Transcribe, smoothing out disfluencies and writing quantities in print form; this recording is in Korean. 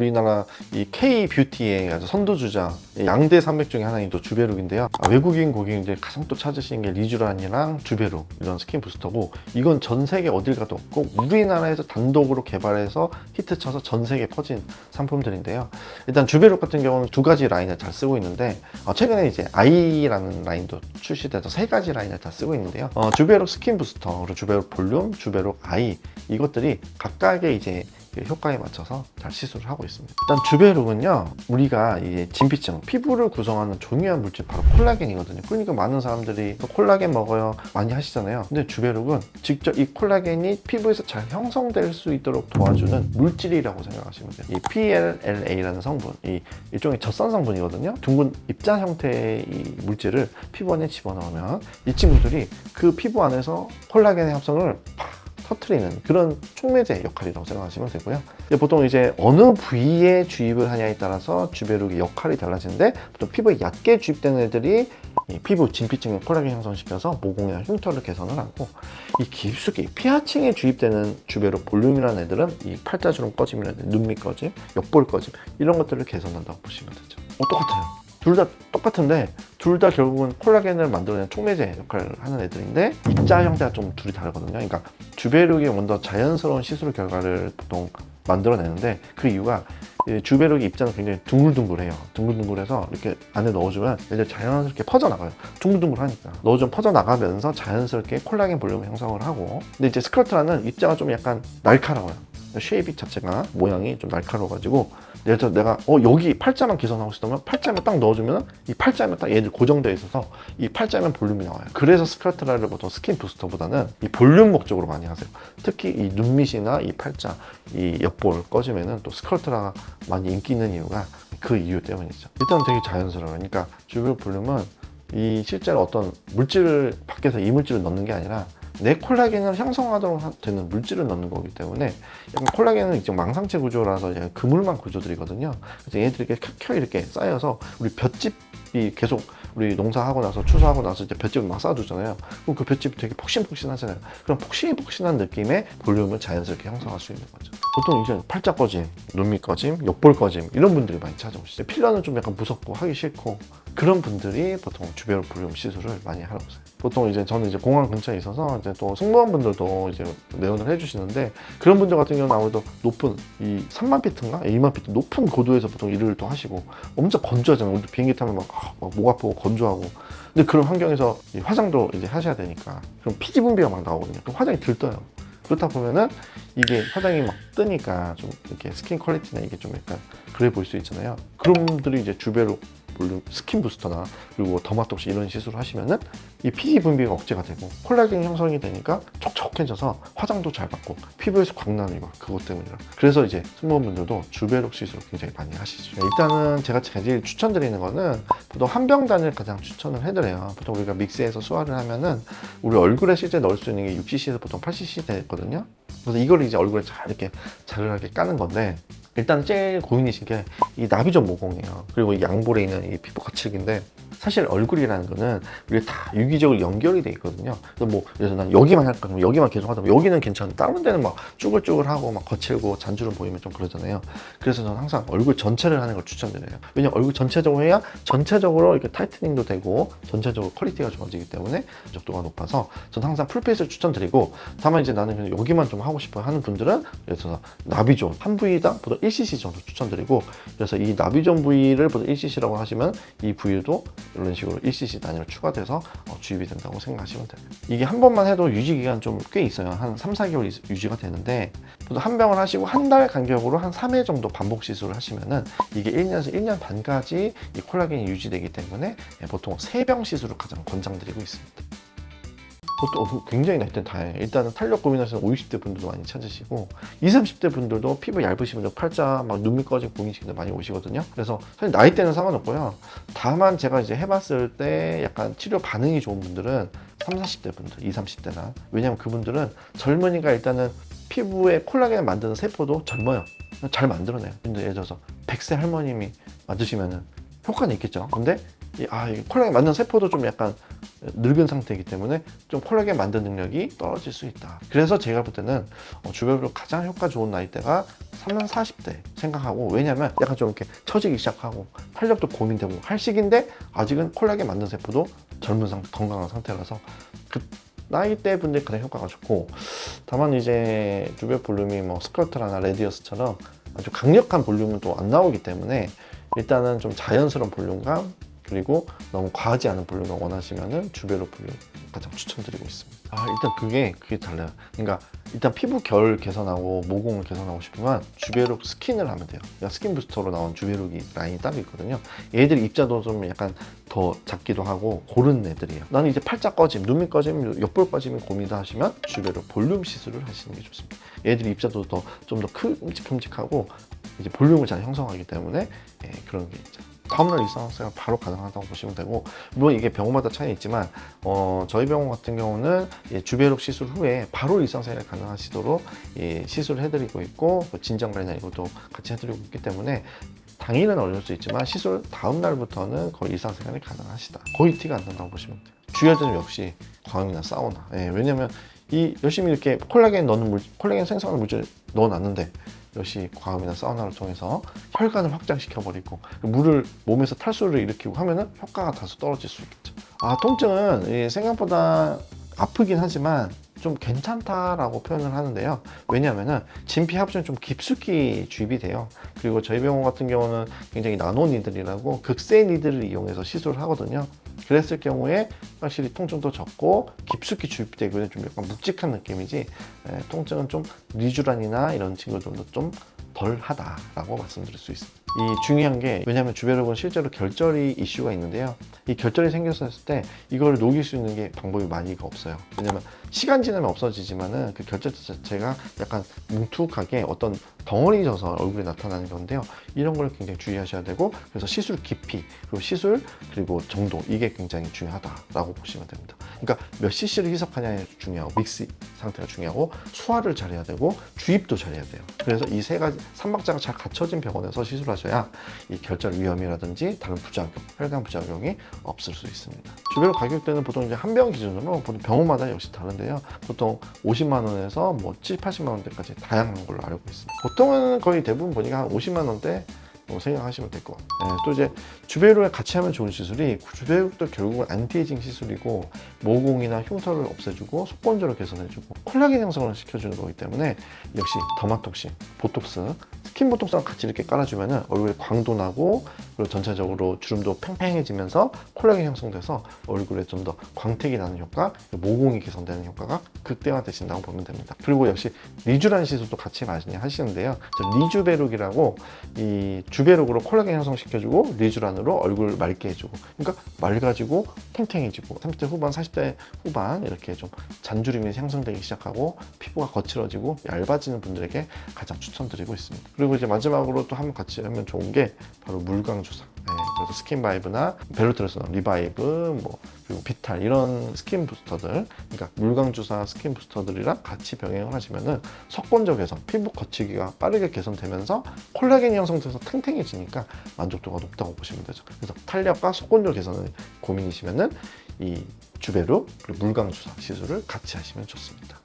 우리나라 이 K-뷰티의 아주 선두주자 양대 산맥 중에 하나인 또 주베룩인데요. 외국인 고객이 이제 가장 또 찾으시는 게 리쥬란이랑 주베룩 이런 스킨 부스터고, 이건 전 세계 어딜 가도 없고 우리나라에서 단독으로 개발해서 히트쳐서 전 세계에 퍼진 상품들인데요. 일단 주베룩 같은 경우는 두 가지 라인을 잘 쓰고 있는데, 최근에 이제 I라는 라인도 출시돼서 세 가지 라인을 다 쓰고 있는데요. 주베룩 스킨 부스터, 그리고 주베룩 볼륨, 주베룩 I, 이것들이 각각의 이제 효과에 맞춰서 잘 시술을 하고 있습니다. 일단 주베룩은요, 우리가 이 진피층, 피부를 구성하는 중요한 물질 바로 콜라겐이거든요. 그러니까 많은 사람들이 콜라겐 먹어요 많이 하시잖아요. 근데 주베룩은 직접 이 콜라겐이 피부에서 잘 형성될 수 있도록 도와주는 물질이라고 생각하시면 돼요. 이 PLLA라는 성분, 이 일종의 젖산 성분이거든요. 둥근 입자 형태의 이 물질을 피부 안에 집어넣으면 이 친구들이 그 피부 안에서 콜라겐의 합성을 터트리는 그런 촉매제 역할이라고 생각하시면 되고요. 보통 이제 어느 부위에 주입을 하냐에 따라서 주베룩의 역할이 달라지는데, 보통 피부에 얕게 주입되는 애들이 이 피부 진피층에 콜라겐 형성시켜서 모공이나 흉터를 개선을 하고, 이 깊숙이 피하층에 주입되는 주베룩 볼륨이라는 애들은 이 팔자주름 꺼짐이라든지 눈밑 꺼짐, 옆볼 꺼짐 이런 것들을 개선한다고 보시면 되죠. 똑같아요. 둘 다 똑같은데 둘 다 결국은 콜라겐을 만들어내는 촉매제 역할을 하는 애들인데, 입자 형태가 좀 둘이 다르거든요. 그러니까 주베룩이 먼저 자연스러운 시술 결과를 보통 만들어내는데, 그 이유가 주베룩의 입자는 굉장히 둥글둥글해요. 둥글둥글해서 이렇게 안에 넣어주면 이제 자연스럽게 퍼져나가요. 둥글둥글하니까 넣어주면 퍼져나가면서 자연스럽게 콜라겐 볼륨을 형성을 하고, 근데 이제 스크러트라는 입자가 좀 약간 날카로워요. 쉐입이 자체가 모양이 좀 날카로워가지고, 예를 들어 내가 여기 팔자만 개선하고 싶다면 팔자만 딱 넣어주면 이 팔자면 딱 얘들 고정되어 있어서 이 팔자면 볼륨이 나와요. 그래서 스크러트라를 보통 스킨 부스터보다는 이 볼륨 목적으로 많이 하세요. 특히 이 눈밑이나 이 팔자, 이 옆볼 꺼지면은 또 스크러트라가 많이 인기 있는 이유가 그 이유 때문이죠. 일단 되게 자연스러워요. 그러니까 주베룩 볼륨은 이 실제로 어떤 물질을 밖에서 이물질을 넣는 게 아니라 내 콜라겐을 형성하도록 되는 물질을 넣는 거기 때문에, 약간 콜라겐은 이제 망상체 구조라서 그물망 구조들이거든요. 그래서 얘네들이 이렇게 켜켜 이렇게 쌓여서 우리 볏짚이 계속 우리 농사하고 나서 추수하고 나서 이제 볏짚을 막 쌓아두잖아요. 그럼 그 볏짚이 되게 폭신폭신하잖아요. 그럼 폭신폭신한 느낌의 볼륨을 자연스럽게 형성할 수 있는 거죠. 보통 이제 팔자 꺼짐, 눈밑 꺼짐, 옆볼 꺼짐 이런 분들이 많이 찾아오시죠. 필러는 좀 약간 무섭고 하기 싫고 그런 분들이 보통 주베룩 볼륨 시술을 많이 하러 오세요. 보통 이제 저는 이제 공항 근처에 있어서 이제 또 승무원분들도 이제 내원을 해주시는데, 그런 분들 같은 경우는 아무래도 높은 이 3만 피트인가 2만 피트 높은 고도에서 보통 일을 또 하시고 엄청 건조하잖아요. 우리 비행기 타면 막 목 아프고 건조하고. 근데 그런 환경에서 화장도 이제 하셔야 되니까 그럼 피지 분비가 막 나오거든요. 그럼 화장이 들떠요. 그렇다 보면은 이게 화장이 막 뜨니까 좀 이렇게 스킨 퀄리티나 이게 좀 약간 그래 보일 수 있잖아요. 그런 분들이 이제 주베룩 볼륨 스킨 부스터나 그리고 더마톡시 이런 시술을 하시면은 이 피지 분비가 억제가 되고 콜라겐 형성이 되니까 촉촉해져서 화장도 잘 받고 피부에서 광나는 이거 그것 때문이라. 그래서 이제 승무원분들도 주베룩 시술 굉장히 많이 하시죠. 일단은 제가 제일 추천드리는 거는 보통 한 병단을 가장 추천을 해드려요. 보통 우리가 믹스해서 소화를 하면은 우리 얼굴에 실제 넣을 수 있는 게 6cc에서 보통 8cc 되거든요. 그래서 이걸 이제 얼굴에 잘 이렇게 자르게 까는 건데, 일단 제일 고민이신 게 이 나비존 모공이에요. 그리고 이 양볼에 있는 이 피부 거칠기인데, 사실 얼굴이라는 거는 우리가 다 유기적으로 연결이 돼 있거든요. 그래서 뭐 그래서 난 여기만 할까, 그럼 여기만 계속 하다 보면 여기는 괜찮은데 다른 데는 막 쭈글쭈글하고 막 거칠고 잔주름 보이면 좀 그러잖아요. 그래서 저는 항상 얼굴 전체를 하는 걸 추천드려요. 왜냐면 얼굴 전체적으로 해야 전체적으로 이렇게 타이트닝도 되고 전체적으로 퀄리티가 좋아지기 때문에 만족도가 높아서 저는 항상 풀페이스를 추천드리고, 다만 이제 나는 그냥 여기만 좀 하고 싶어 하는 분들은 그래서 나비존 한 부위당 보통 1cc 정도 추천드리고, 그래서 이 나비존 부위를 보통 1cc라고 하시면 이 부위도 이런 식으로 1cc 단위로 추가돼서 주입이 된다고 생각하시면 돼요. 이게 한 번만 해도 유지 기간 좀 꽤 있어요. 한 3-4개월 유지가 되는데, 보통 한 병을 하시고 한 달 간격으로 한 3회 정도 반복 시술을 하시면은 이게 1년에서 1년 반까지 이 콜라겐이 유지되기 때문에 보통 3병 시술을 가장 권장드리고 있습니다. 보통 굉장히 나이 때는 다해요. 일단은 탄력 고민하시는 50, 60대 분들도 많이 찾으시고 20, 30대 분들도 피부 얇으신 분들, 팔자 막 눈밑 꺼지고 고민이신 분들 많이 오시거든요. 그래서 사실 나이 때는 상관없고요. 다만 제가 이제 해봤을 때 약간 치료 반응이 좋은 분들은 30, 40대 분들, 20, 30대나. 왜냐면 그분들은 젊으니까 일단은 피부에 콜라겐을 만드는 세포도 젊어요. 잘 만들어내요. 근데 예를 들어서 100세 할머님이 만드시면은 효과는 있겠죠. 근데 이 콜라겐 만든 세포도 좀 약간 늙은 상태이기 때문에 좀 콜라겐 만든 능력이 떨어질 수 있다. 그래서 제가 볼 때는 주베로 가장 효과 좋은 나이대가 30, 40대 생각하고, 왜냐면 약간 좀 이렇게 처지기 시작하고 탄력도 고민되고 할 시기인데 아직은 콜라겐 만든 세포도 젊은 상태, 건강한 상태라서 그 나이대 분들 그냥 효과가 좋고, 다만 이제 주베 볼륨이 뭐 스컬트라나 레디어스처럼 아주 강력한 볼륨은 또 안 나오기 때문에 일단은 좀 자연스러운 볼륨감, 그리고 너무 과하지 않은 볼륨을 원하시면은 주베로 볼륨 가장 추천드리고 있습니다. 일단 그게 달라요. 그러니까 일단 피부 결 개선하고 모공을 개선하고 싶으면 주베룩 스킨을 하면 돼요. 그러니까 스킨 부스터로 나온 주베룩이 라인이 따로 있거든요. 얘들 입자도 좀 약간 더 작기도 하고 고른 애들이에요. 나는 이제 팔자 꺼짐, 눈밑 꺼짐, 옆볼 꺼짐이 고민다 하시면 주베룩 볼륨 시술을 하시는 게 좋습니다. 얘들 입자도 좀 더 큼직큼직하고 이제 볼륨을 잘 형성하기 때문에 그런 게 있죠. 다음날 일상생활 바로 가능하다고 보시면 되고, 물론 이게 병원마다 차이 있지만 저희 병원 같은 경우는 주베룩 시술 후에 바로 일상생활 가능하시도록 시술을 해드리고 있고, 진정관리나 이것도 같이 해드리고 있기 때문에 당일은 어려울 수 있지만 시술 다음 날부터는 거의 일상생활이 가능하시다. 거의 티가 안 난다고 보시면 돼요. 주의할 점은 역시 광이나 사우나. 왜냐면 열심히 이렇게 콜라겐 생성하는 물질 넣어놨는데 역시 과음이나 사우나를 통해서 혈관을 확장시켜버리고 물을 몸에서 탈수를 일으키고 하면은 효과가 다소 떨어질 수 있겠죠. 통증은 생각보다 아프긴 하지만 좀 괜찮다라고 표현을 하는데요. 왜냐하면은 진피 합성이 좀 깊숙이 주입이 돼요. 그리고 저희 병원 같은 경우는 굉장히 나노 니들이라고 극세 니들을 이용해서 시술을 하거든요. 그랬을 경우에 확실히 통증도 적고 깊숙이 주입되고 좀 약간 묵직한 느낌이지, 통증은 좀 리쥬란이나 이런 친구들도 좀 덜하다라고 말씀드릴 수 있습니다. 이 중요한 게, 왜냐하면 주베룩은 실제로 결절이 이슈가 있는데요. 이 결절이 생겼을 때 이걸 녹일 수 있는 게 방법이 많이가 없어요. 왜냐면 시간 지나면 없어지지만은 그 결절 자체가 약간 뭉툭하게 어떤 덩어리 져서 얼굴에 나타나는 건데요. 이런 걸 굉장히 주의하셔야 되고, 그래서 시술 깊이, 그리고 시술, 그리고 정도, 이게 굉장히 중요하다라고 보시면 됩니다. 그러니까 몇 cc를 희석하냐가 중요하고, 믹스 상태가 중요하고, 소화를 잘해야 되고, 주입도 잘해야 돼요. 그래서 이 세 가지 삼박자가 잘 갖춰진 병원에서 시술하셔야 이 결절 위험이라든지 다른 부작용, 혈관 부작용이 없을 수 있습니다. 주베룩 가격대는 보통 이제 한 병 기준으로 보통 병원마다 역시 다른데요. 보통 50만 원에서 뭐 7, 80만 원대까지 다양한 걸로 알고 있습니다. 보통은 거의 대부분 보니까 한 50만 원대 생각하시면 될 것 같아요. 또 이제 주베룩을 같이 하면 좋은 시술이, 주베룩도 결국은 안티에이징 시술이고 모공이나 흉터를 없애주고 속건조를 개선해주고 콜라겐 형성을 시켜주는 거기 때문에 역시 더마톡신, 보톡스, 스킨 보톡스랑 같이 이렇게 깔아주면 얼굴에 광도 나고, 그리고 전체적으로 주름도 팽팽해지면서 콜라겐 형성돼서 얼굴에 좀 더 광택이 나는 효과, 모공이 개선되는 효과가 극대화되신다고 보면 됩니다. 그리고 역시 리쥬란 시술도 같이 많이 하시는데요. 리주베룩이라고 이 주베룩으로 콜라겐 형성시켜주고 리쥬란으로 얼굴 맑게 해주고, 그러니까 맑아지고 탱탱해지고 30대 후반, 40대 후반 이렇게 좀 잔주름이 형성되기 시작하고 피부가 거칠어지고 얇아지는 분들에게 가장 추천드리고 있습니다. 그리고 이제 마지막으로 또 한번 같이 하면 좋은 게 바로 물광 주사. 그래서 스킨바이브나 벨로트레스나 리바이브, 그리고 비탈, 이런 스킨 부스터들, 그러니까 물광 주사 스킨 부스터들이랑 같이 병행을 하시면은 속건조 개선, 피부 거치기가 빠르게 개선되면서 콜라겐이 형성돼서 탱탱해지니까 만족도가 높다고 보시면 되죠. 그래서 탄력과 속건조 개선을 고민이시면은 이 주베룩 그리고 물광 주사 시술을 같이 하시면 좋습니다.